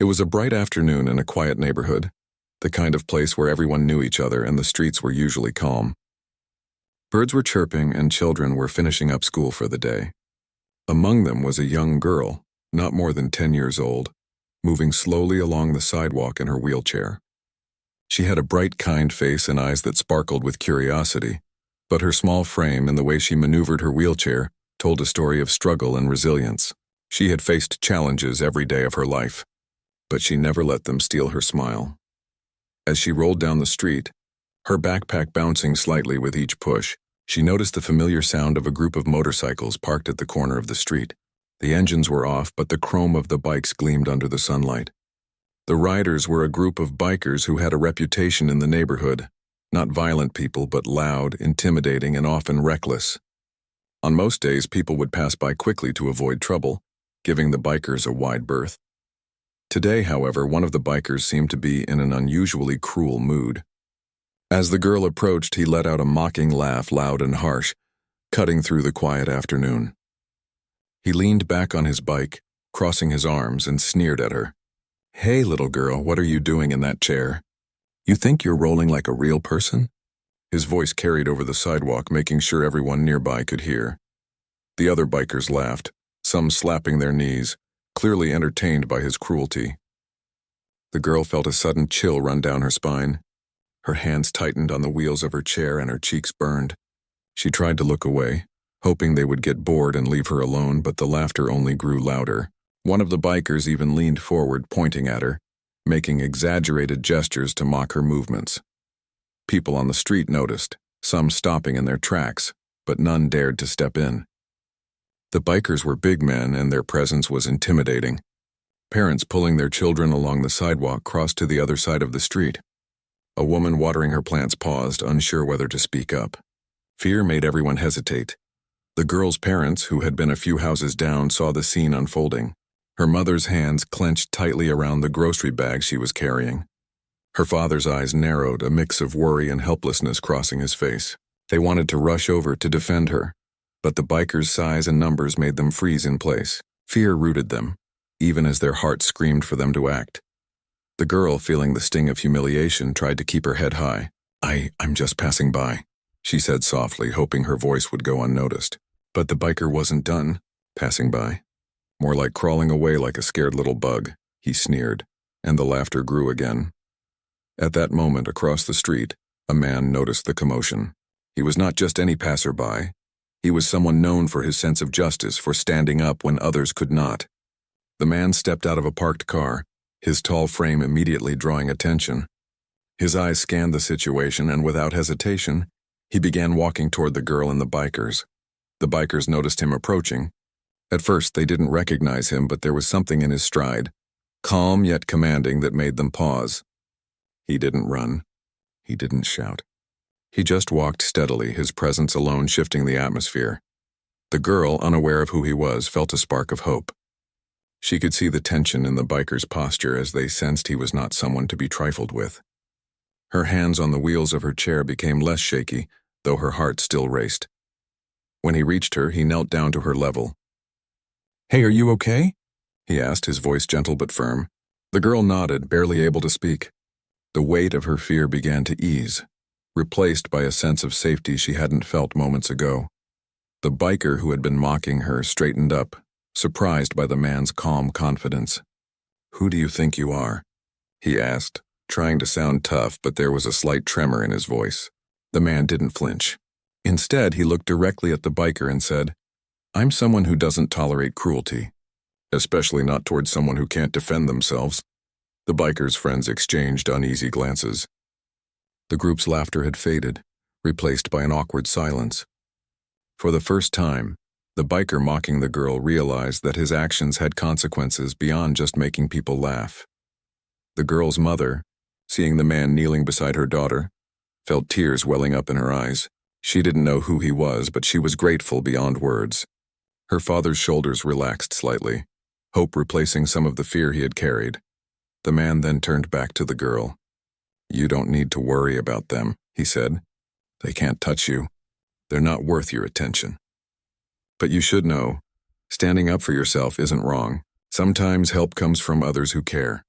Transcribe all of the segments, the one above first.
It was a bright afternoon in a quiet neighborhood, the kind of place where everyone knew each other and the streets were usually calm. Birds were chirping and children were finishing up school for the day. Among them was a young girl, not more than 10 years old, moving slowly along the sidewalk in her wheelchair. She had a bright, kind face and eyes that sparkled with curiosity, but her small frame and the way she maneuvered her wheelchair told a story of struggle and resilience. She had faced challenges every day of her life, but she never let them steal her smile. As she rolled down the street, her backpack bouncing slightly with each push, she noticed the familiar sound of a group of motorcycles parked at the corner of the street. The engines were off, but the chrome of the bikes gleamed under the sunlight. The riders were a group of bikers who had a reputation in the neighborhood, not violent people, but loud, intimidating, and often reckless. On most days, people would pass by quickly to avoid trouble, giving the bikers a wide berth. Today, however, one of the bikers seemed to be in an unusually cruel mood. As the girl approached, he let out a mocking laugh, loud and harsh, cutting through the quiet afternoon. He leaned back on his bike, crossing his arms, and sneered at her. "Hey, little girl, what are you doing in that chair? You think you're rolling like a real person?" His voice carried over the sidewalk, making sure everyone nearby could hear. The other bikers laughed, some slapping their knees, clearly entertained by his cruelty. The girl felt a sudden chill run down her spine. Her hands tightened on the wheels of her chair and her cheeks burned. She tried to look away, hoping they would get bored and leave her alone, but the laughter only grew louder. One of the bikers even leaned forward, pointing at her, making exaggerated gestures to mock her movements. People on the street noticed, some stopping in their tracks, but none dared to step in. The bikers were big men, and their presence was intimidating. Parents pulling their children along the sidewalk crossed to the other side of the street. A woman watering her plants paused, unsure whether to speak up. Fear made everyone hesitate. The girl's parents, who had been a few houses down, saw the scene unfolding. Her mother's hands clenched tightly around the grocery bag she was carrying. Her father's eyes narrowed, a mix of worry and helplessness crossing his face. They wanted to rush over to defend her, but the bikers' size and numbers made them freeze in place. Fear rooted them, even as their hearts screamed for them to act. The girl, feeling the sting of humiliation, tried to keep her head high. I'm just passing by," she said softly, hoping her voice would go unnoticed. But the biker wasn't done passing by. More like crawling away like a scared little bug, he sneered, and the laughter grew again. At that moment, across the street, a man noticed the commotion. He was not just any passerby. He was someone known for his sense of justice, for standing up when others could not. The man stepped out of a parked car, his tall frame immediately drawing attention. His eyes scanned the situation, and without hesitation, he began walking toward the girl and the bikers. The bikers noticed him approaching. At first, they didn't recognize him, but there was something in his stride, calm yet commanding, that made them pause. He didn't run. He didn't shout. He just walked steadily, his presence alone shifting the atmosphere. The girl, unaware of who he was, felt a spark of hope. She could see the tension in the biker's posture as they sensed he was not someone to be trifled with. Her hands on the wheels of her chair became less shaky, though her heart still raced. When he reached her, he knelt down to her level. "Hey, are you okay?" he asked, his voice gentle but firm. The girl nodded, barely able to speak. The weight of her fear began to ease, replaced by a sense of safety she hadn't felt moments ago. The biker who had been mocking her straightened up, surprised by the man's calm confidence. "Who do you think you are?" he asked, trying to sound tough, but there was a slight tremor in his voice. The man didn't flinch. Instead, he looked directly at the biker and said, "I'm someone who doesn't tolerate cruelty, especially not towards someone who can't defend themselves." The biker's friends exchanged uneasy glances. The group's laughter had faded, replaced by an awkward silence. For the first time, the biker mocking the girl realized that his actions had consequences beyond just making people laugh. The girl's mother, seeing the man kneeling beside her daughter, felt tears welling up in her eyes. She didn't know who he was, but she was grateful beyond words. Her father's shoulders relaxed slightly, hope replacing some of the fear he had carried. The man then turned back to the girl. "You don't need to worry about them," he said. "They can't touch you. They're not worth your attention. But you should know, standing up for yourself isn't wrong. Sometimes help comes from others who care."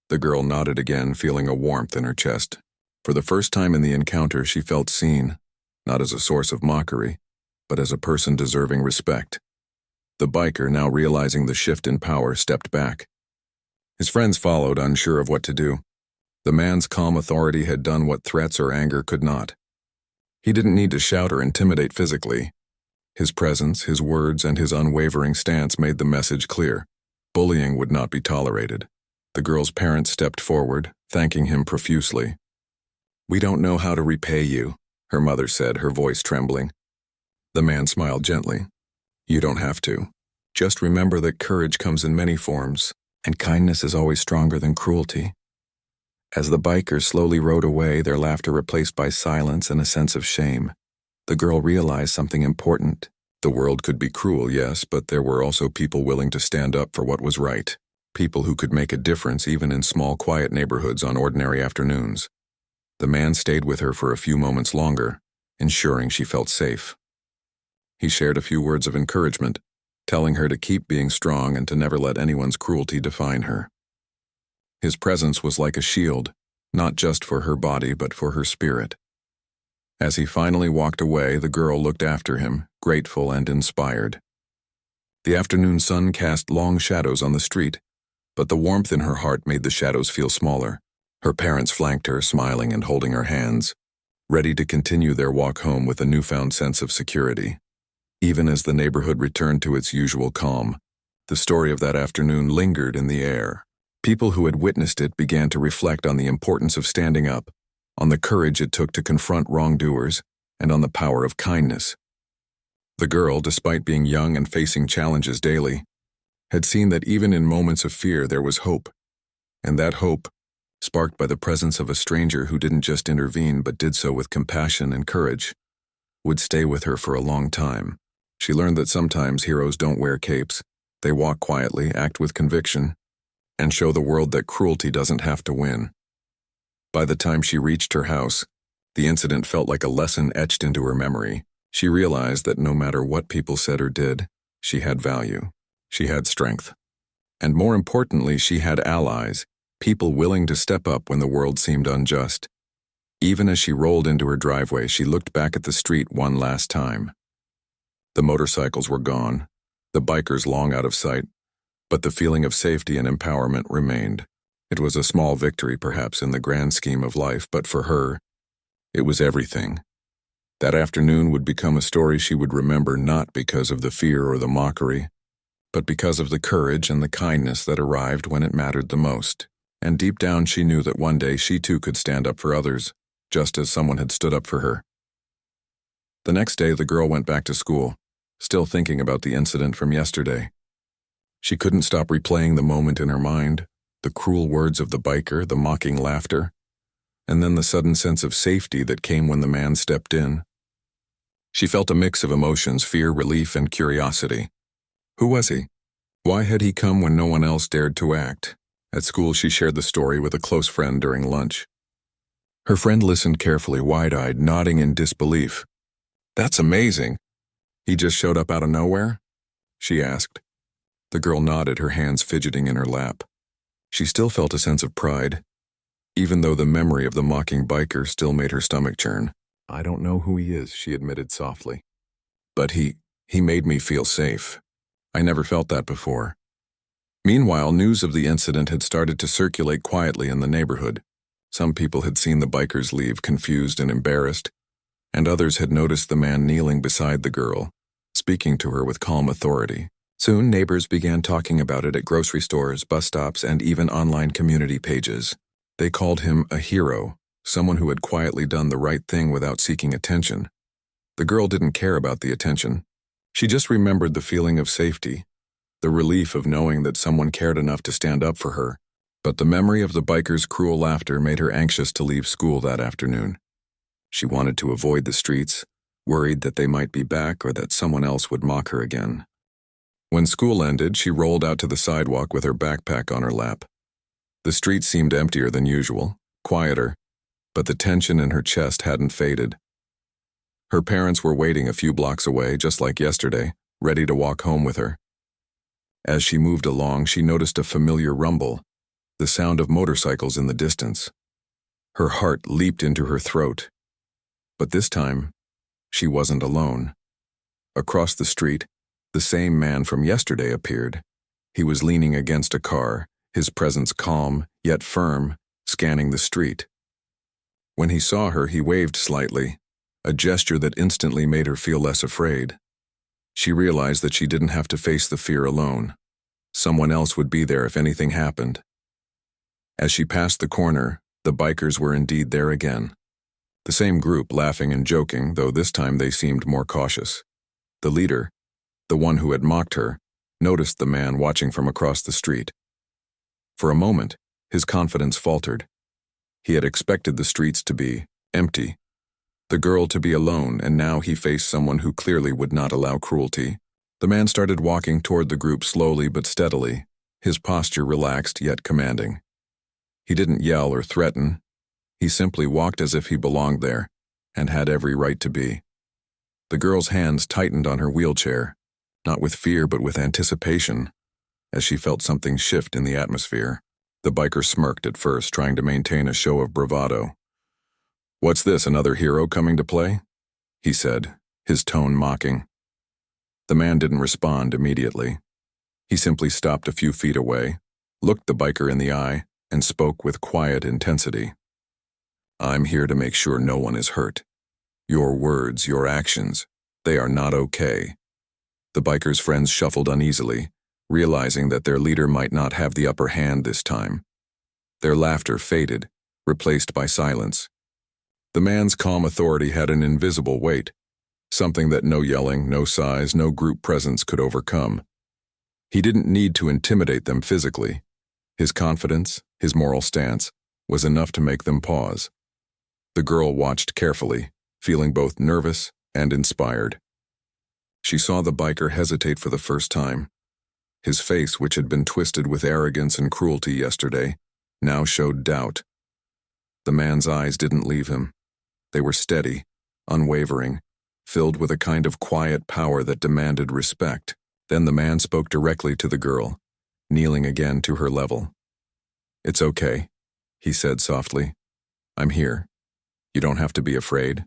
The girl nodded again, feeling a warmth in her chest. For the first time in the encounter, she felt seen, not as a source of mockery, but as a person deserving respect. The biker, now realizing the shift in power, stepped back. His friends followed, unsure of what to do. The man's calm authority had done what threats or anger could not. He didn't need to shout or intimidate physically. His presence, his words, and his unwavering stance made the message clear. Bullying would not be tolerated. The girl's parents stepped forward, thanking him profusely. "We don't know how to repay you," her mother said, her voice trembling. The man smiled gently. "You don't have to. Just remember that courage comes in many forms, and kindness is always stronger than cruelty." As the bikers slowly rode away, their laughter replaced by silence and a sense of shame, the girl realized something important. The world could be cruel, yes, but there were also people willing to stand up for what was right. People who could make a difference even in small, quiet neighborhoods on ordinary afternoons. The man stayed with her for a few moments longer, ensuring she felt safe. He shared a few words of encouragement, telling her to keep being strong and to never let anyone's cruelty define her. His presence was like a shield, not just for her body but for her spirit. As he finally walked away, the girl looked after him, grateful and inspired. The afternoon sun cast long shadows on the street, but the warmth in her heart made the shadows feel smaller. Her parents flanked her, smiling and holding her hands, ready to continue their walk home with a newfound sense of security. Even as the neighborhood returned to its usual calm, the story of that afternoon lingered in the air. People who had witnessed it began to reflect on the importance of standing up, on the courage it took to confront wrongdoers, and on the power of kindness. The girl, despite being young and facing challenges daily, had seen that even in moments of fear there was hope, and that hope, sparked by the presence of a stranger who didn't just intervene but did so with compassion and courage, would stay with her for a long time. She learned that sometimes heroes don't wear capes. They walk quietly, act with conviction, and show the world that cruelty doesn't have to win. By the time she reached her house, the incident felt like a lesson etched into her memory. She realized that no matter what people said or did, she had value. She had strength. And more importantly, she had allies, people willing to step up when the world seemed unjust. Even as she rolled into her driveway, she looked back at the street one last time. The motorcycles were gone, the bikers long out of sight, but the feeling of safety and empowerment remained. It was a small victory, perhaps, in the grand scheme of life, but for her, it was everything. That afternoon would become a story she would remember not because of the fear or the mockery, but because of the courage and the kindness that arrived when it mattered the most. And deep down she knew that one day she too could stand up for others, just as someone had stood up for her. The next day the girl went back to school, still thinking about the incident from yesterday. She couldn't stop replaying the moment in her mind, the cruel words of the biker, the mocking laughter, and then the sudden sense of safety that came when the man stepped in. She felt a mix of emotions, fear, relief, and curiosity. Who was he? Why had he come when no one else dared to act? At school, she shared the story with a close friend during lunch. Her friend listened carefully, wide-eyed, nodding in disbelief. "That's amazing. He just showed up out of nowhere?" she asked. The girl nodded, her hands fidgeting in her lap. She still felt a sense of pride, even though the memory of the mocking biker still made her stomach churn. "I don't know who he is," she admitted softly. "But he made me feel safe. I never felt that before." Meanwhile, news of the incident had started to circulate quietly in the neighborhood. Some people had seen the bikers leave, confused and embarrassed, and others had noticed the man kneeling beside the girl, speaking to her with calm authority. Soon, neighbors began talking about it at grocery stores, bus stops, and even online community pages. They called him a hero, someone who had quietly done the right thing without seeking attention. The girl didn't care about the attention. She just remembered the feeling of safety, the relief of knowing that someone cared enough to stand up for her. But the memory of the biker's cruel laughter made her anxious to leave school that afternoon. She wanted to avoid the streets, worried that they might be back or that someone else would mock her again. When school ended, she rolled out to the sidewalk with her backpack on her lap. The street seemed emptier than usual, quieter, but the tension in her chest hadn't faded. Her parents were waiting a few blocks away, just like yesterday, ready to walk home with her. As she moved along, she noticed a familiar rumble, the sound of motorcycles in the distance. Her heart leaped into her throat. But this time, she wasn't alone. Across the street, the same man from yesterday appeared. He was leaning against a car, his presence calm, yet firm, scanning the street. When he saw her, he waved slightly, a gesture that instantly made her feel less afraid. She realized that she didn't have to face the fear alone. Someone else would be there if anything happened. As she passed the corner, the bikers were indeed there again. The same group, laughing and joking, though this time they seemed more cautious. The leader, the one who had mocked her, noticed the man watching from across the street. For a moment, his confidence faltered. He had expected the streets to be empty, the girl to be alone, and now he faced someone who clearly would not allow cruelty. The man started walking toward the group slowly but steadily, his posture relaxed yet commanding. He didn't yell or threaten. He simply walked as if he belonged there, and had every right to be. The girl's hands tightened on her wheelchair, not with fear but with anticipation, as she felt something shift in the atmosphere. The biker smirked at first, trying to maintain a show of bravado. "What's this, another hero coming to play?" he said, his tone mocking. The man didn't respond immediately. He simply stopped a few feet away, looked the biker in the eye, and spoke with quiet intensity. "I'm here to make sure no one is hurt. Your words, your actions, they are not okay." The biker's friends shuffled uneasily, realizing that their leader might not have the upper hand this time. Their laughter faded, replaced by silence. The man's calm authority had an invisible weight, something that no yelling, no sighs, no group presence could overcome. He didn't need to intimidate them physically. His confidence, his moral stance, was enough to make them pause. The girl watched carefully, feeling both nervous and inspired. She saw the biker hesitate for the first time. His face, which had been twisted with arrogance and cruelty yesterday, now showed doubt. The man's eyes didn't leave him. They were steady, unwavering, filled with a kind of quiet power that demanded respect. Then the man spoke directly to the girl, kneeling again to her level. "It's okay," he said softly. "I'm here. You don't have to be afraid."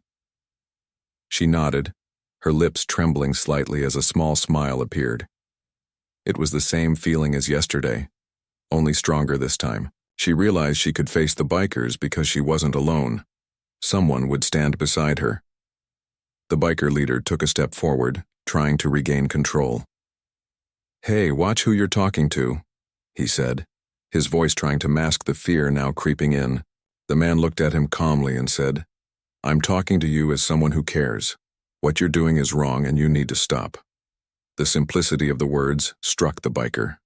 She nodded, her lips trembling slightly as a small smile appeared. It was the same feeling as yesterday, only stronger this time. She realized she could face the bikers because she wasn't alone. Someone would stand beside her. The biker leader took a step forward, trying to regain control. "Hey, watch who you're talking to," he said, his voice trying to mask the fear now creeping in. The man looked at him calmly and said, "I'm talking to you as someone who cares. What you're doing is wrong and you need to stop." The simplicity of the words struck the biker.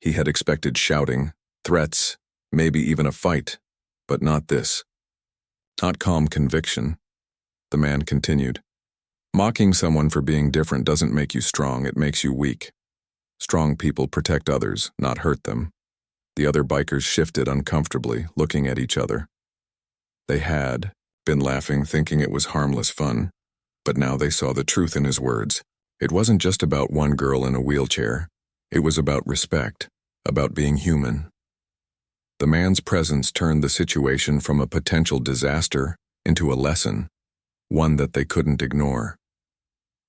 He had expected shouting, threats, maybe even a fight, but not this. Not calm conviction. The man continued, "Mocking someone for being different doesn't make you strong, it makes you weak. Strong people protect others, not hurt them." The other bikers shifted uncomfortably, looking at each other. They had been laughing, thinking it was harmless fun, but now they saw the truth in his words. It wasn't just about one girl in a wheelchair. It was about respect, about being human. The man's presence turned the situation from a potential disaster into a lesson, one that they couldn't ignore.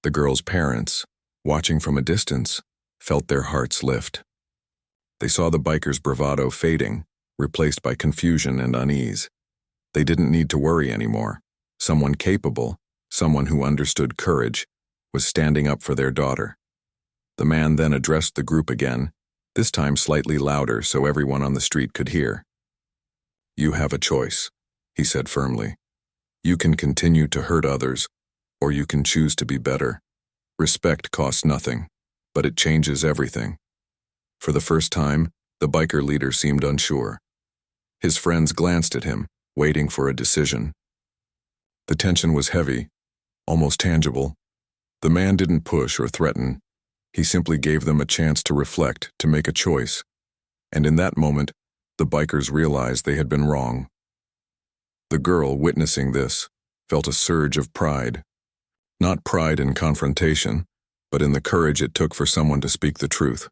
The girl's parents, watching from a distance, felt their hearts lift. They saw the biker's bravado fading, replaced by confusion and unease. They didn't need to worry anymore. Someone capable, someone who understood courage, was standing up for their daughter. The man then addressed the group again, this time slightly louder so everyone on the street could hear. "You have a choice," he said firmly. "You can continue to hurt others, or you can choose to be better. Respect costs nothing, but it changes everything." For the first time, the biker leader seemed unsure. His friends glanced at him, waiting for a decision. The tension was heavy, almost tangible. The man didn't push or threaten. He simply gave them a chance to reflect, to make a choice. And in that moment, the bikers realized they had been wrong. The girl, witnessing this, felt a surge of pride. Not pride in confrontation, but in the courage it took for someone to speak the truth.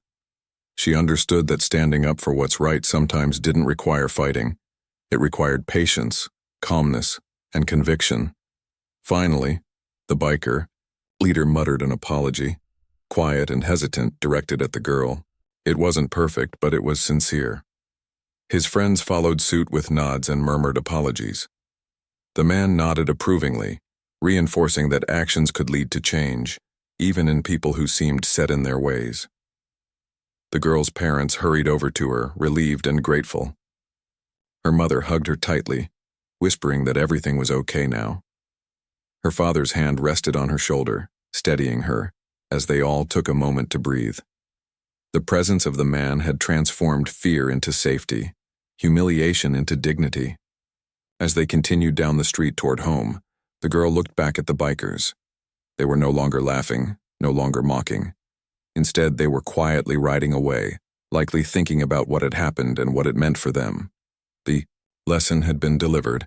She understood that standing up for what's right sometimes didn't require fighting. It required patience, calmness, and conviction. Finally, the biker leader muttered an apology, quiet and hesitant, directed at the girl. It wasn't perfect, but it was sincere. His friends followed suit with nods and murmured apologies. The man nodded approvingly, reinforcing that actions could lead to change, even in people who seemed set in their ways. The girl's parents hurried over to her, relieved and grateful. Her mother hugged her tightly, whispering that everything was okay now. Her father's hand rested on her shoulder, steadying her, as they all took a moment to breathe. The presence of the man had transformed fear into safety, humiliation into dignity. As they continued down the street toward home, the girl looked back at the bikers. They were no longer laughing, no longer mocking. Instead, they were quietly riding away, likely thinking about what had happened and what it meant for them. The lesson had been delivered,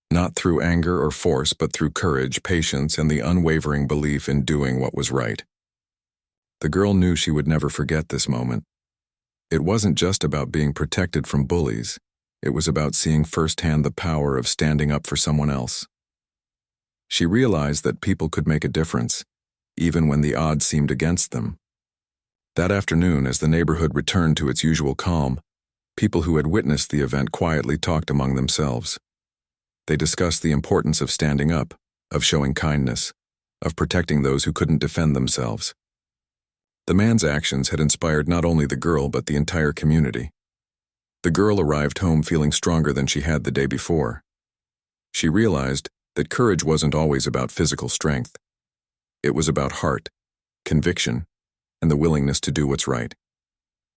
not through anger or force, but through courage, patience, and the unwavering belief in doing what was right. The girl knew she would never forget this moment. It wasn't just about being protected from bullies. It was about seeing firsthand the power of standing up for someone else. She realized that people could make a difference, even when the odds seemed against them. That afternoon, as the neighborhood returned to its usual calm, people who had witnessed the event quietly talked among themselves. They discussed the importance of standing up, of showing kindness, of protecting those who couldn't defend themselves. The man's actions had inspired not only the girl but the entire community. The girl arrived home feeling stronger than she had the day before. She realized that courage wasn't always about physical strength. It was about heart, conviction, and the willingness to do what's right.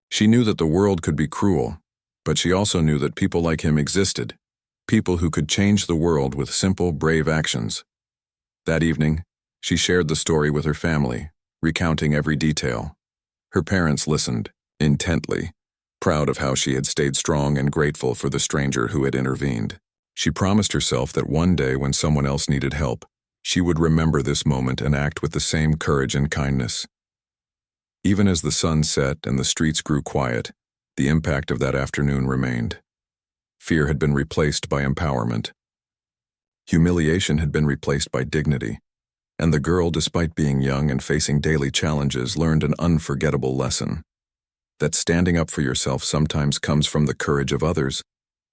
She knew that the world could be cruel, but she also knew that people like him existed, people who could change the world with simple, brave actions. That evening, she shared the story with her family, recounting every detail. Her parents listened, intently, proud of how she had stayed strong and grateful for the stranger who had intervened. She promised herself that one day when someone else needed help, she would remember this moment and act with the same courage and kindness. Even as the sun set and the streets grew quiet, the impact of that afternoon remained. Fear had been replaced by empowerment. Humiliation had been replaced by dignity. And the girl, despite being young and facing daily challenges, learned an unforgettable lesson. That standing up for yourself sometimes comes from the courage of others,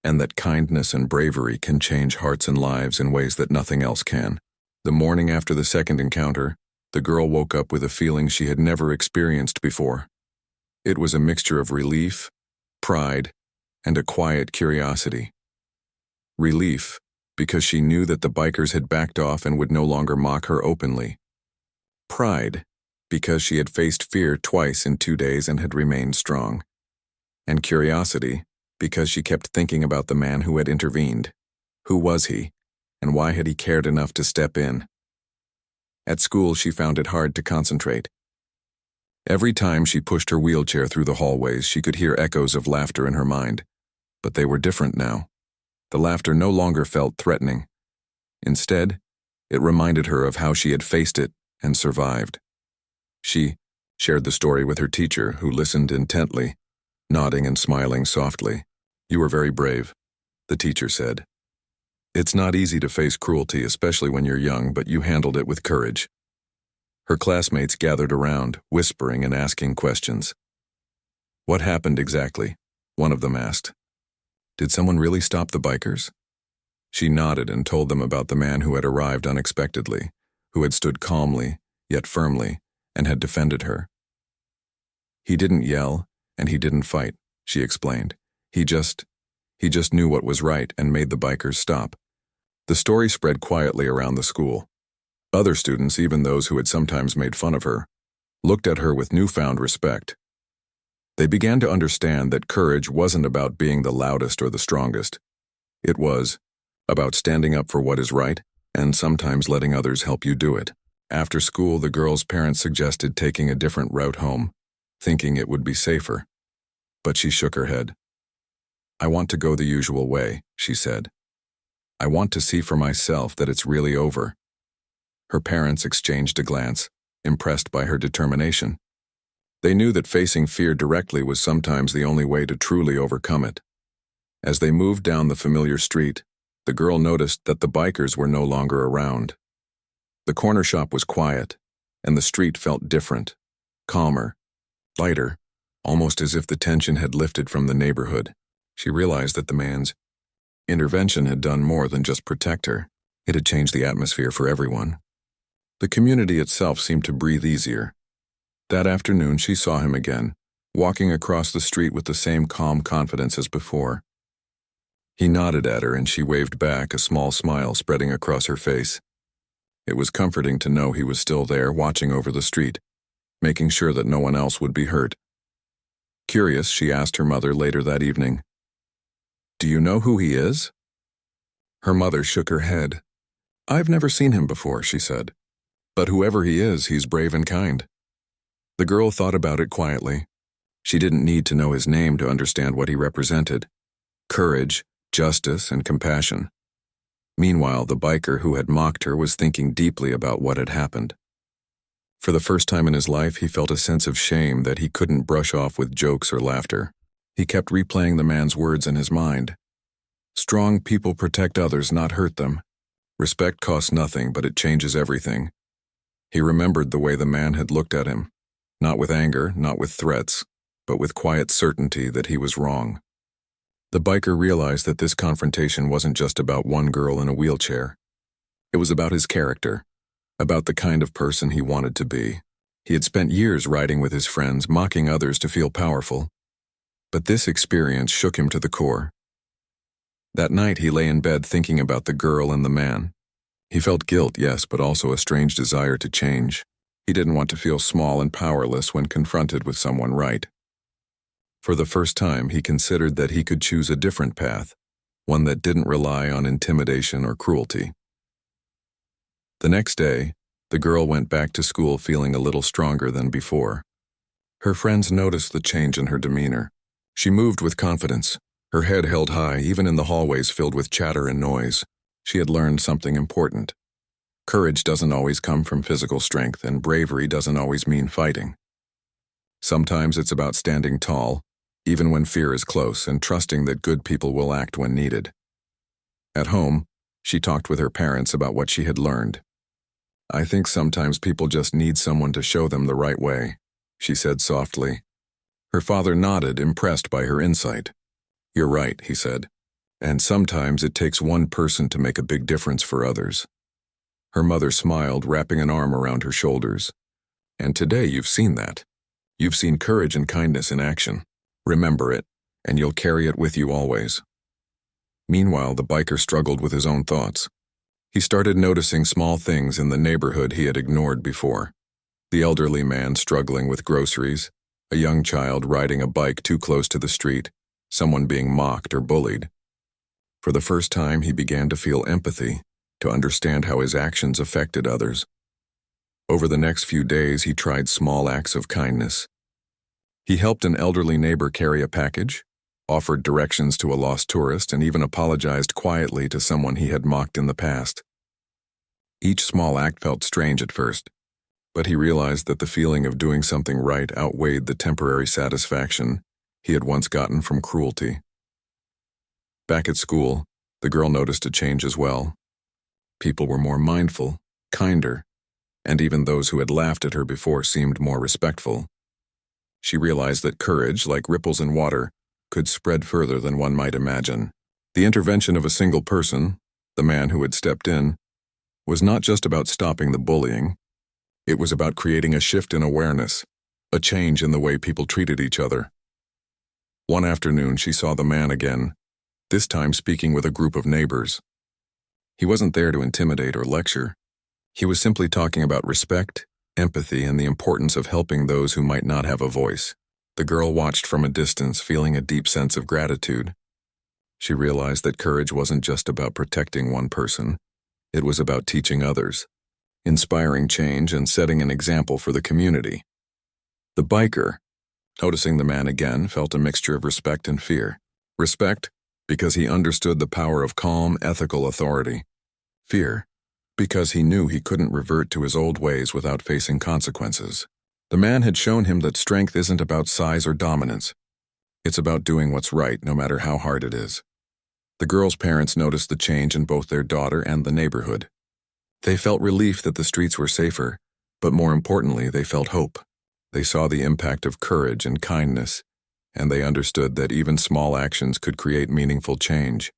and that kindness and bravery can change hearts and lives in ways that nothing else can. The morning after the second encounter, the girl woke up with a feeling she had never experienced before. It was a mixture of relief, pride, and a quiet curiosity. Relief, because she knew that the bikers had backed off and would no longer mock her openly. Pride, because she had faced fear twice in 2 days and had remained strong. And curiosity, because she kept thinking about the man who had intervened. Who was he, and why had he cared enough to step in? At school, she found it hard to concentrate. Every time she pushed her wheelchair through the hallways, she could hear echoes of laughter in her mind. But they were different now. The laughter no longer felt threatening. Instead, it reminded her of how she had faced it and survived. She shared the story with her teacher, who listened intently, nodding and smiling softly. "You were very brave," the teacher said. "It's not easy to face cruelty, especially when you're young, but you handled it with courage." Her classmates gathered around, whispering and asking questions. "What happened exactly?" one of them asked. "Did someone really stop the bikers?" She nodded and told them about the man who had arrived unexpectedly, who had stood calmly, yet firmly, and had defended her. "He didn't yell, and he didn't fight," she explained. He just knew what was right and made the bikers stop." The story spread quietly around the school. Other students, even those who had sometimes made fun of her, looked at her with newfound respect. They began to understand that courage wasn't about being the loudest or the strongest. It was about standing up for what is right and sometimes letting others help you do it. After school, the girl's parents suggested taking a different route home, thinking it would be safer. But she shook her head. "I want to go the usual way," she said. "I want to see for myself that it's really over." Her parents exchanged a glance, impressed by her determination. They knew that facing fear directly was sometimes the only way to truly overcome it. As they moved down the familiar street, the girl noticed that the bikers were no longer around. The corner shop was quiet, and the street felt different, calmer, lighter, almost as if the tension had lifted from the neighborhood. She realized that the man's intervention had done more than just protect her. It had changed the atmosphere for everyone. The community itself seemed to breathe easier. That afternoon, she saw him again, walking across the street with the same calm confidence as before. He nodded at her and she waved back, a small smile spreading across her face. It was comforting to know he was still there, watching over the street, making sure that no one else would be hurt. Curious, she asked her mother later that evening, "Do you know who he is?" Her mother shook her head. "I've never seen him before," she said. "But whoever he is, he's brave and kind." The girl thought about it quietly. She didn't need to know his name to understand what he represented: courage, justice, and compassion. Meanwhile, the biker who had mocked her was thinking deeply about what had happened. For the first time in his life, he felt a sense of shame that he couldn't brush off with jokes or laughter. He kept replaying the man's words in his mind. Strong people protect others, not hurt them. Respect costs nothing, but it changes everything. He remembered the way the man had looked at him, not with anger, not with threats, but with quiet certainty that he was wrong. The biker realized that this confrontation wasn't just about one girl in a wheelchair. It was about his character, about the kind of person he wanted to be. He had spent years riding with his friends, mocking others to feel powerful. But this experience shook him to the core. That night he lay in bed thinking about the girl and the man. He felt guilt, yes, but also a strange desire to change. He didn't want to feel small and powerless when confronted with someone right. For the first time, he considered that he could choose a different path, one that didn't rely on intimidation or cruelty. The next day, the girl went back to school feeling a little stronger than before. Her friends noticed the change in her demeanor. She moved with confidence, her head held high even in the hallways filled with chatter and noise. She had learned something important. Courage doesn't always come from physical strength, and bravery doesn't always mean fighting. Sometimes it's about standing tall, even when fear is close, and trusting that good people will act when needed. At home, she talked with her parents about what she had learned. "I think sometimes people just need someone to show them the right way," she said softly. Her father nodded, impressed by her insight. "You're right," he said. "And sometimes it takes one person to make a big difference for others." Her mother smiled, wrapping an arm around her shoulders. "And today you've seen that. You've seen courage and kindness in action. Remember it, and you'll carry it with you always." Meanwhile, the biker struggled with his own thoughts. He started noticing small things in the neighborhood he had ignored before. The elderly man struggling with groceries, a young child riding a bike too close to the street, someone being mocked or bullied. For the first time, he began to feel empathy, to understand how his actions affected others. Over the next few days, he tried small acts of kindness. He helped an elderly neighbor carry a package, offered directions to a lost tourist, and even apologized quietly to someone he had mocked in the past. Each small act felt strange at first, but he realized that the feeling of doing something right outweighed the temporary satisfaction he had once gotten from cruelty. Back at school, the girl noticed a change as well. People were more mindful, kinder, and even those who had laughed at her before seemed more respectful. She realized that courage, like ripples in water, could spread further than one might imagine. The intervention of a single person, the man who had stepped in, was not just about stopping the bullying. It was about creating a shift in awareness, a change in the way people treated each other. One afternoon, she saw the man again, this time speaking with a group of neighbors. He wasn't there to intimidate or lecture. He was simply talking about respect, empathy, and the importance of helping those who might not have a voice. The girl watched from a distance, feeling a deep sense of gratitude. She realized that courage wasn't just about protecting one person. It was about teaching others, inspiring change, and setting an example for the community. The biker, noticing the man again, felt a mixture of respect and fear. Respect, because he understood the power of calm, ethical authority. Fear, because he knew he couldn't revert to his old ways without facing consequences. The man had shown him that strength isn't about size or dominance. It's about doing what's right, no matter how hard it is. The girl's parents noticed the change in both their daughter and the neighborhood. They felt relief that the streets were safer, but more importantly, they felt hope. They saw the impact of courage and kindness, and they understood that even small actions could create meaningful change.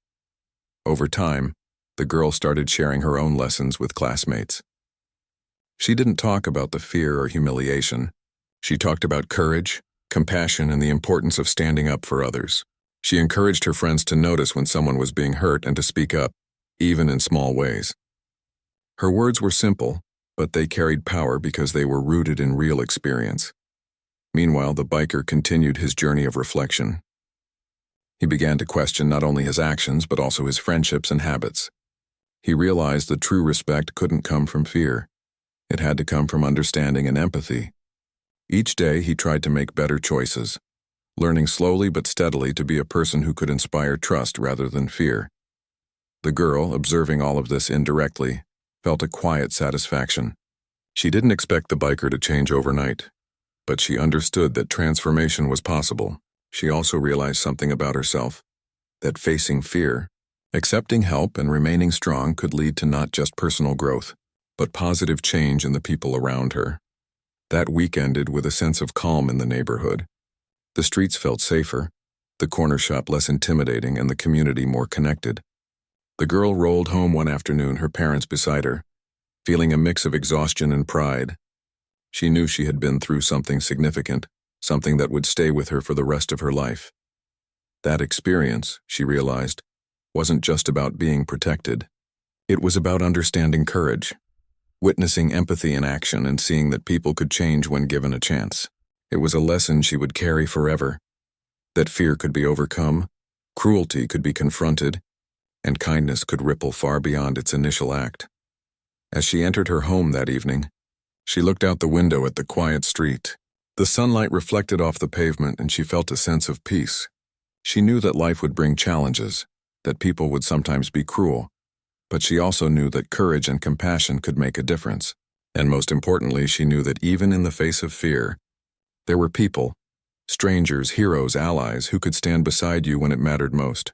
Over time, the girl started sharing her own lessons with classmates. She didn't talk about the fear or humiliation. She talked about courage, compassion, and the importance of standing up for others. She encouraged her friends to notice when someone was being hurt and to speak up, even in small ways. Her words were simple, but they carried power because they were rooted in real experience. Meanwhile, the biker continued his journey of reflection. He began to question not only his actions, but also his friendships and habits. He realized that true respect couldn't come from fear. It had to come from understanding and empathy. Each day, he tried to make better choices, learning slowly but steadily to be a person who could inspire trust rather than fear. The girl, observing all of this indirectly, felt a quiet satisfaction. She didn't expect the biker to change overnight, but she understood that transformation was possible. She also realized something about herself, that facing fear, accepting help, and remaining strong could lead to not just personal growth, but positive change in the people around her. That week ended with a sense of calm in the neighborhood. The streets felt safer, the corner shop less intimidating, and the community more connected. The girl rolled home one afternoon, her parents beside her, feeling a mix of exhaustion and pride. She knew she had been through something significant, something that would stay with her for the rest of her life. That experience, she realized, wasn't just about being protected. It was about understanding courage, witnessing empathy in action, and seeing that people could change when given a chance. It was a lesson she would carry forever, that fear could be overcome, cruelty could be confronted, and kindness could ripple far beyond its initial act. As she entered her home that evening, she looked out the window at the quiet street. The sunlight reflected off the pavement, and she felt a sense of peace. She knew that life would bring challenges, that people would sometimes be cruel, but she also knew that courage and compassion could make a difference. And most importantly, she knew that even in the face of fear, there were people, strangers, heroes, allies, who could stand beside you when it mattered most.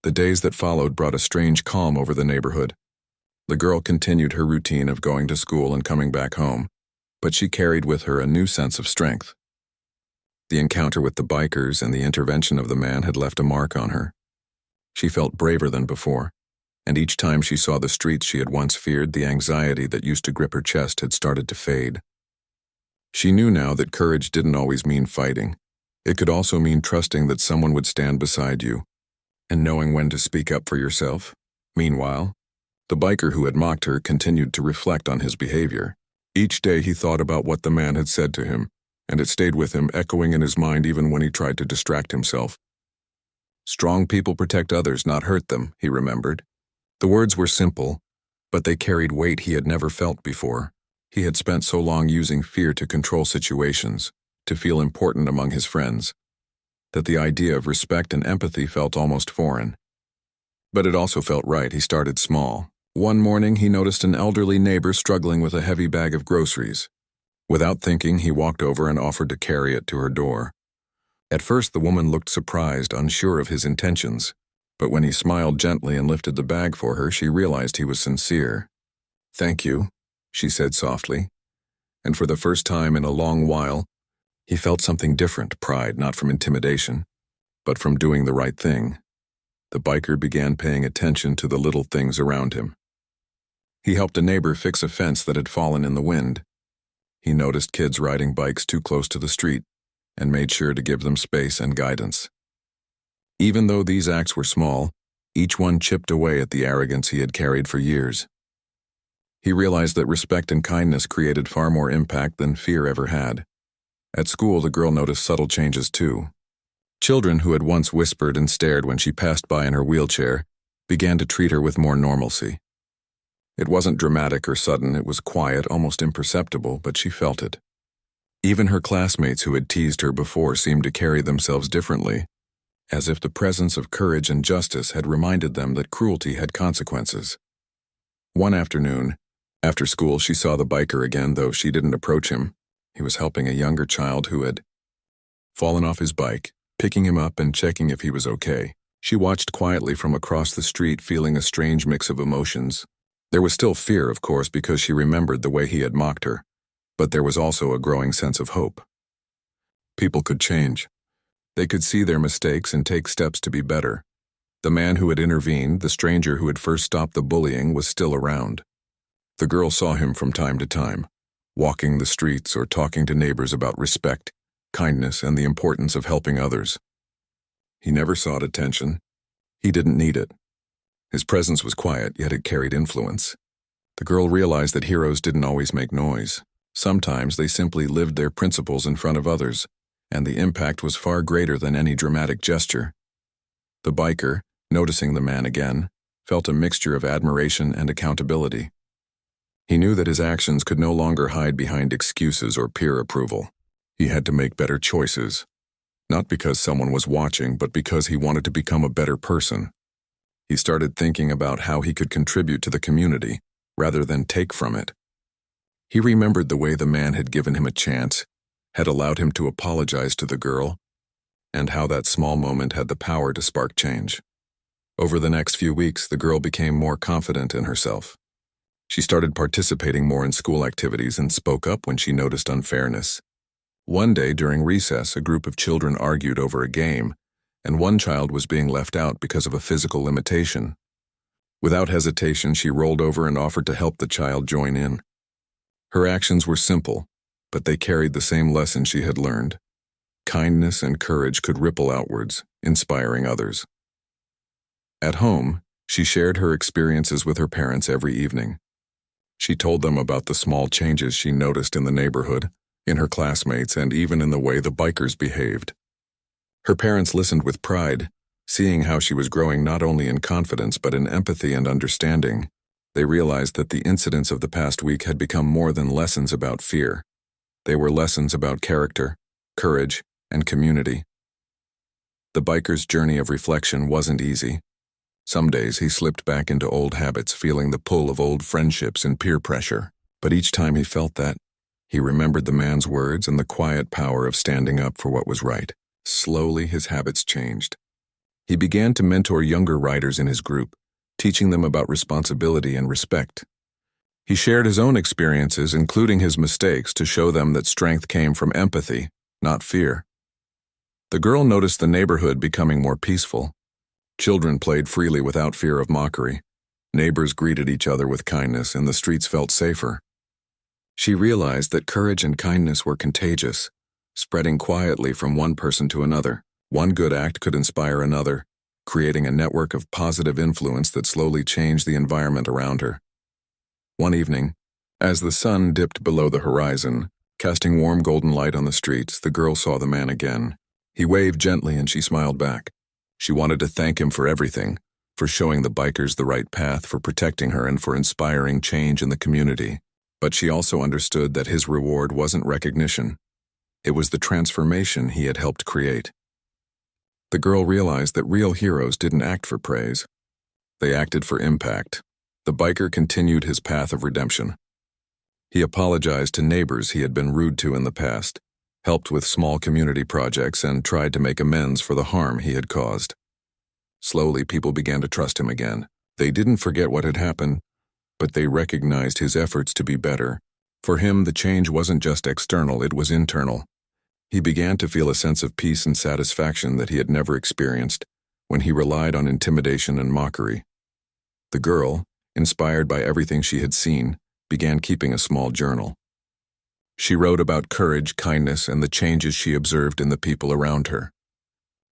The days that followed brought a strange calm over the neighborhood. The girl continued her routine of going to school and coming back home, but she carried with her a new sense of strength. The encounter with the bikers and the intervention of the man had left a mark on her. She felt braver than before, and each time she saw the streets she had once feared, the anxiety that used to grip her chest had started to fade. She knew now that courage didn't always mean fighting. It could also mean trusting that someone would stand beside you, and knowing when to speak up for yourself. Meanwhile, the biker who had mocked her continued to reflect on his behavior. Each day he thought about what the man had said to him, and it stayed with him, echoing in his mind even when he tried to distract himself. Strong people protect others, not hurt them, he remembered. The words were simple, but they carried weight he had never felt before. He had spent so long using fear to control situations, to feel important among his friends, that the idea of respect and empathy felt almost foreign. But it also felt right. He started small. One morning, he noticed an elderly neighbor struggling with a heavy bag of groceries. Without thinking, he walked over and offered to carry it to her door. At first, the woman looked surprised, unsure of his intentions. But when he smiled gently and lifted the bag for her, she realized he was sincere. "Thank you," she said softly. And for the first time in a long while, he felt something different, pride, not from intimidation, but from doing the right thing. The biker began paying attention to the little things around him. He helped a neighbor fix a fence that had fallen in the wind. He noticed kids riding bikes too close to the street and made sure to give them space and guidance. Even though these acts were small, each one chipped away at the arrogance he had carried for years. He realized that respect and kindness created far more impact than fear ever had. At school, the girl noticed subtle changes too. Children who had once whispered and stared when she passed by in her wheelchair began to treat her with more normalcy. It wasn't dramatic or sudden, it was quiet, almost imperceptible, but she felt it. Even her classmates who had teased her before seemed to carry themselves differently, as if the presence of courage and justice had reminded them that cruelty had consequences. One afternoon, after school, she saw the biker again, though she didn't approach him. He was helping a younger child who had fallen off his bike, picking him up and checking if he was okay. She watched quietly from across the street, feeling a strange mix of emotions. There was still fear, of course, because she remembered the way he had mocked her, but there was also a growing sense of hope. People could change. They could see their mistakes and take steps to be better. The man who had intervened, the stranger who had first stopped the bullying, was still around. The girl saw him from time to time, walking the streets or talking to neighbors about respect, kindness, and the importance of helping others. He never sought attention. He didn't need it. His presence was quiet, yet it carried influence. The girl realized that heroes didn't always make noise. Sometimes they simply lived their principles in front of others, and the impact was far greater than any dramatic gesture. The biker, noticing the man again, felt a mixture of admiration and accountability. He knew that his actions could no longer hide behind excuses or peer approval. He had to make better choices, not because someone was watching, but because he wanted to become a better person. He started thinking about how he could contribute to the community, rather than take from it. He remembered the way the man had given him a chance, had allowed him to apologize to the girl, and how that small moment had the power to spark change. Over the next few weeks, the girl became more confident in herself. She started participating more in school activities and spoke up when she noticed unfairness. One day during recess, a group of children argued over a game, and one child was being left out because of a physical limitation. Without hesitation, she rolled over and offered to help the child join in. Her actions were simple, but they carried the same lesson she had learned. Kindness and courage could ripple outwards, inspiring others. At home, she shared her experiences with her parents every evening. She told them about the small changes she noticed in the neighborhood, in her classmates, and even in the way the bikers behaved. Her parents listened with pride, seeing how she was growing not only in confidence but in empathy and understanding. They realized that the incidents of the past week had become more than lessons about fear. They were lessons about character, courage, and community. The biker's journey of reflection wasn't easy. Some days he slipped back into old habits, feeling the pull of old friendships and peer pressure. But each time he felt that, he remembered the man's words and the quiet power of standing up for what was right. Slowly, his habits changed. He began to mentor younger riders in his group, teaching them about responsibility and respect. He shared his own experiences, including his mistakes, to show them that strength came from empathy, not fear. The girl noticed the neighborhood becoming more peaceful. Children played freely without fear of mockery. Neighbors greeted each other with kindness, and the streets felt safer. She realized that courage and kindness were contagious, spreading quietly from one person to another. One good act could inspire another, creating a network of positive influence that slowly changed the environment around her. One evening, as the sun dipped below the horizon, casting warm golden light on the streets, the girl saw the man again. He waved gently and she smiled back. She wanted to thank him for everything, for showing the bikers the right path, for protecting her, and for inspiring change in the community. But she also understood that his reward wasn't recognition. It was the transformation he had helped create. The girl realized that real heroes didn't act for praise. They acted for impact. The biker continued his path of redemption. He apologized to neighbors he had been rude to in the past, helped with small community projects, and tried to make amends for the harm he had caused. Slowly, people began to trust him again. They didn't forget what had happened, but they recognized his efforts to be better. For him, the change wasn't just external, it was internal. He began to feel a sense of peace and satisfaction that he had never experienced when he relied on intimidation and mockery. The girl, inspired by everything she had seen, began keeping a small journal. She wrote about courage, kindness, and the changes she observed in the people around her.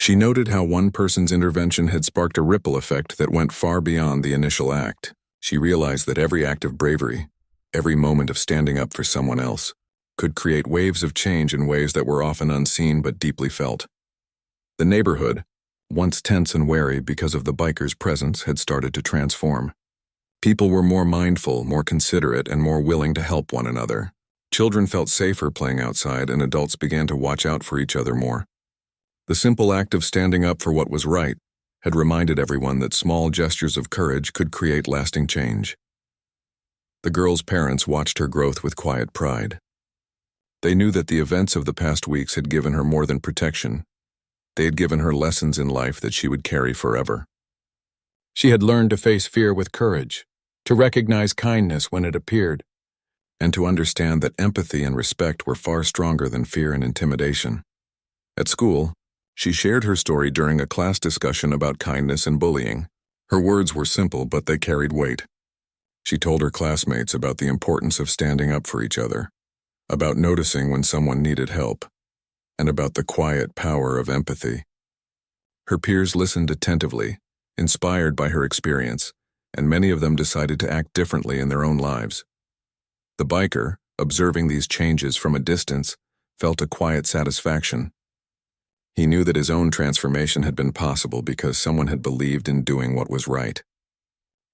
She noted how one person's intervention had sparked a ripple effect that went far beyond the initial act. She realized that every act of bravery, every moment of standing up for someone else, could create waves of change in ways that were often unseen but deeply felt. The neighborhood, once tense and wary because of the bikers' presence, had started to transform. People were more mindful, more considerate, and more willing to help one another. Children felt safer playing outside, and adults began to watch out for each other more. The simple act of standing up for what was right had reminded everyone that small gestures of courage could create lasting change. The girl's parents watched her growth with quiet pride. They knew that the events of the past weeks had given her more than protection. They had given her lessons in life that she would carry forever. She had learned to face fear with courage, to recognize kindness when it appeared, and to understand that empathy and respect were far stronger than fear and intimidation. At school, she shared her story during a class discussion about kindness and bullying. Her words were simple, but they carried weight. She told her classmates about the importance of standing up for each other, about noticing when someone needed help, and about the quiet power of empathy. Her peers listened attentively, inspired by her experience, and many of them decided to act differently in their own lives. The biker, observing these changes from a distance, felt a quiet satisfaction. He knew that his own transformation had been possible because someone had believed in doing what was right.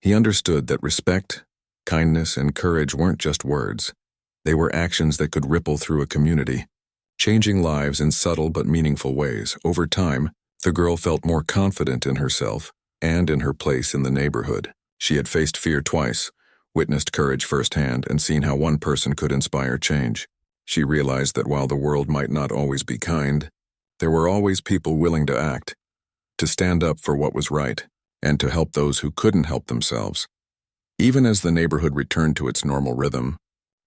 He understood that respect, kindness, and courage weren't just words. They were actions that could ripple through a community, changing lives in subtle but meaningful ways. Over time, the girl felt more confident in herself and in her place in the neighborhood. She had faced fear twice, witnessed courage firsthand, and seen how one person could inspire change. She realized that while the world might not always be kind, there were always people willing to act, to stand up for what was right, and to help those who couldn't help themselves. Even as the neighborhood returned to its normal rhythm,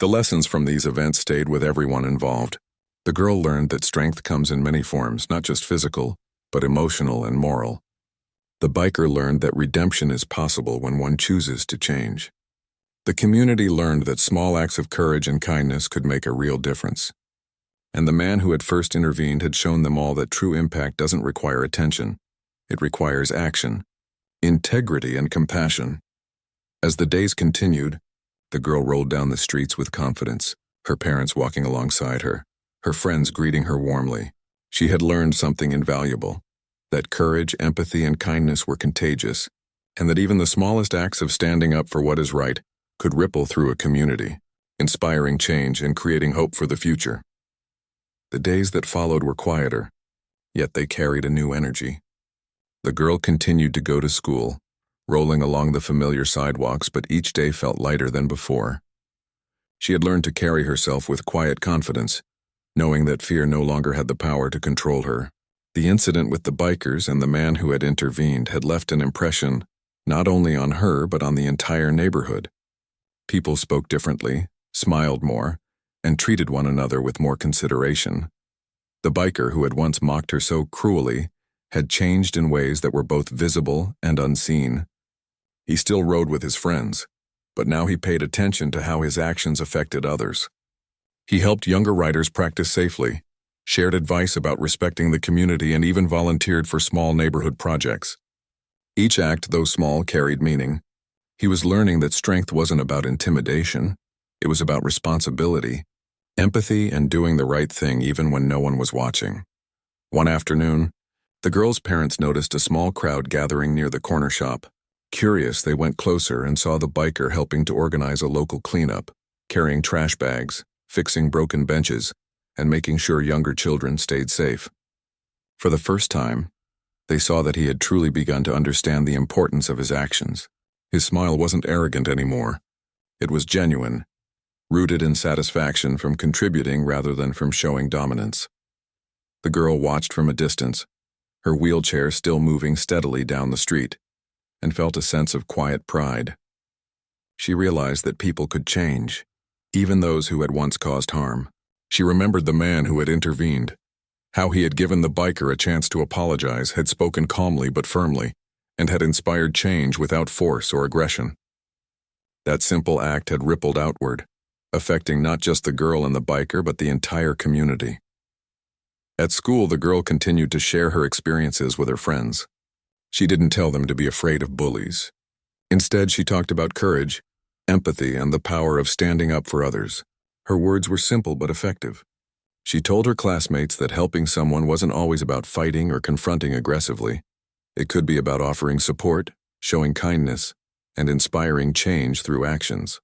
the lessons from these events stayed with everyone involved. The girl learned that strength comes in many forms, not just physical, but emotional and moral. The biker learned that redemption is possible when one chooses to change. The community learned that small acts of courage and kindness could make a real difference. And the man who had first intervened had shown them all that true impact doesn't require attention. It requires action, integrity, and compassion. As the days continued, the girl rolled down the streets with confidence, her parents walking alongside her, her friends greeting her warmly. She had learned something invaluable, that courage, empathy, and kindness were contagious, and that even the smallest acts of standing up for what is right could ripple through a community, inspiring change and creating hope for the future. The days that followed were quieter, yet they carried a new energy. The girl continued to go to school, rolling along the familiar sidewalks, but each day felt lighter than before. She had learned to carry herself with quiet confidence, knowing that fear no longer had the power to control her. The incident with the bikers and the man who had intervened had left an impression not only on her but on the entire neighborhood. People spoke differently, smiled more, and treated one another with more consideration. The biker who had once mocked her so cruelly had changed in ways that were both visible and unseen. He still rode with his friends, but now he paid attention to how his actions affected others. He helped younger riders practice safely, shared advice about respecting the community, and even volunteered for small neighborhood projects. Each act, though small, carried meaning. He was learning that strength wasn't about intimidation. It was about responsibility, empathy, and doing the right thing even when no one was watching. One afternoon, the girl's parents noticed a small crowd gathering near the corner shop. Curious, they went closer and saw the biker helping to organize a local cleanup, carrying trash bags, fixing broken benches, and making sure younger children stayed safe. For the first time, they saw that he had truly begun to understand the importance of his actions. His smile wasn't arrogant anymore. It was genuine, rooted in satisfaction from contributing rather than from showing dominance. The girl watched from a distance, her wheelchair still moving steadily down the street, and felt a sense of quiet pride. She realized that people could change, even those who had once caused harm. She remembered the man who had intervened, how he had given the biker a chance to apologize, had spoken calmly but firmly, and had inspired change without force or aggression. That simple act had rippled outward, affecting not just the girl and the biker but the entire community. At school, the girl continued to share her experiences with her friends. She didn't tell them to be afraid of bullies. Instead, she talked about courage, empathy, and the power of standing up for others. Her words were simple but effective. She told her classmates that helping someone wasn't always about fighting or confronting aggressively. It could be about offering support, showing kindness, and inspiring change through actions.